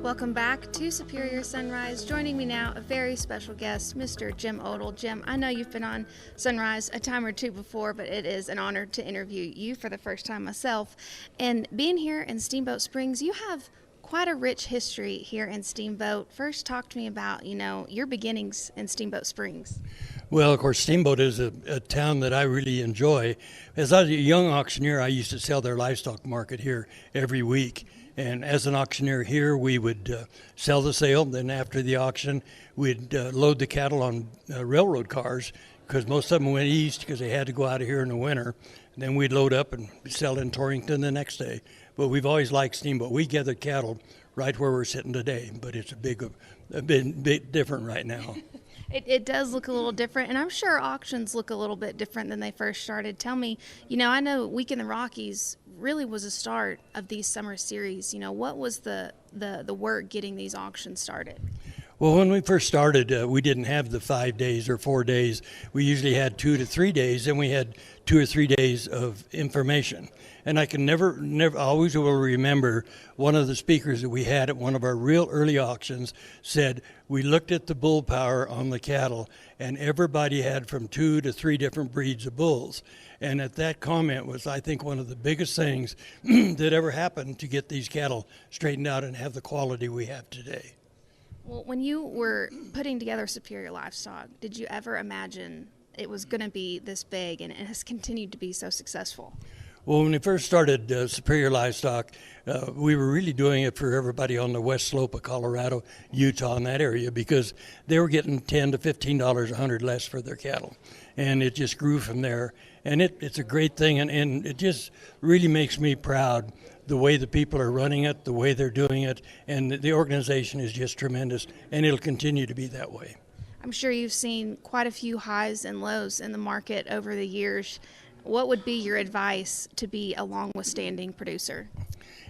Welcome back to Superior Sunrise. Joining me now, a very special guest, Mr. Jim Odle. Jim, I know you've been on Sunrise a time or two before, but it is an honor to interview you for the first time myself. And being here in Steamboat Springs, you have quite a rich history here in Steamboat. First, talk to me about, your beginnings in Steamboat Springs. Well, of course, Steamboat is a town that I really enjoy. As I was a young auctioneer, I used to sell their livestock market here every week. And as an auctioneer here, we would sell the sale. Then after the auction, we'd load the cattle on railroad cars because most of them went east because they had to go out of here in the winter. And then we'd load up and sell in Torrington the next day. But we've always liked Steamboat. We gather cattle right where we're sitting today, but it's a bit different right now. It does look a little different, and I'm sure auctions look a little bit different than they first started. Tell me, I know Week in the Rockies really was a start of these summer series. What was the work getting these auctions started? Well, when we first started, we didn't have the 5 days or 4 days. We usually had 2 to 3 days, and we had 2 or 3 days of information. And I can never always will remember one of the speakers that we had at one of our real early auctions said, we looked at the bull power on the cattle, and everybody had from 2 to 3 different breeds of bulls. And at that comment was, I think, one of the biggest things that ever happened to get these cattle straightened out and have the quality we have today. Well, when you were putting together Superior Livestock, did you ever imagine it was going to be this big, and it has continued to be so successful? Well, when we first started Superior Livestock, we were really doing it for everybody on the west slope of Colorado, Utah, and that area, because they were getting $10 to $15 a hundred less for their cattle. And it just grew from there. And it's a great thing, and it just really makes me proud the way the people are running it, the way they're doing it, and the organization is just tremendous, and it'll continue to be that way. I'm sure you've seen quite a few highs and lows in the market over the years. What would be your advice to be a long-withstanding producer?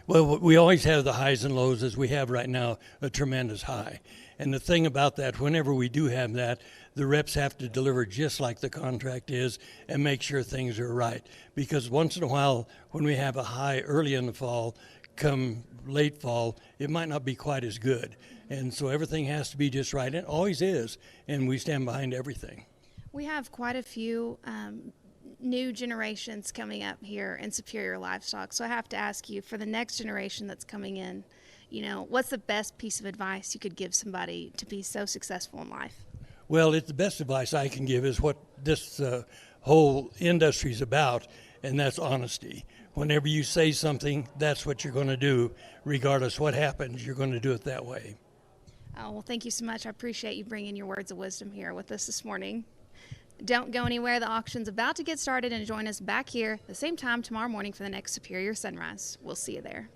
Well, we always have the highs and lows, as we have right now, a tremendous high. And the thing about that, whenever we do have that, the reps have to deliver just like the contract is and make sure things are right. Because once in a while, when we have a high early in the fall, come late fall, it might not be quite as good. And so everything has to be just right. It always is, and we stand behind everything. We have quite a few new generations coming up here in Superior Livestock. So I have to ask you, for the next generation that's coming in, what's the best piece of advice you could give somebody to be so successful in life? Well, the best advice I can give is what this whole industry is about, and that's honesty. Whenever you say something, that's what you're going to do. Regardless what happens, you're going to do it that way. Oh, well, thank you so much. I appreciate you bringing your words of wisdom here with us this morning. Don't go anywhere. The auction's about to get started, and join us back here at the same time tomorrow morning for the next Superior Sunrise. We'll see you there.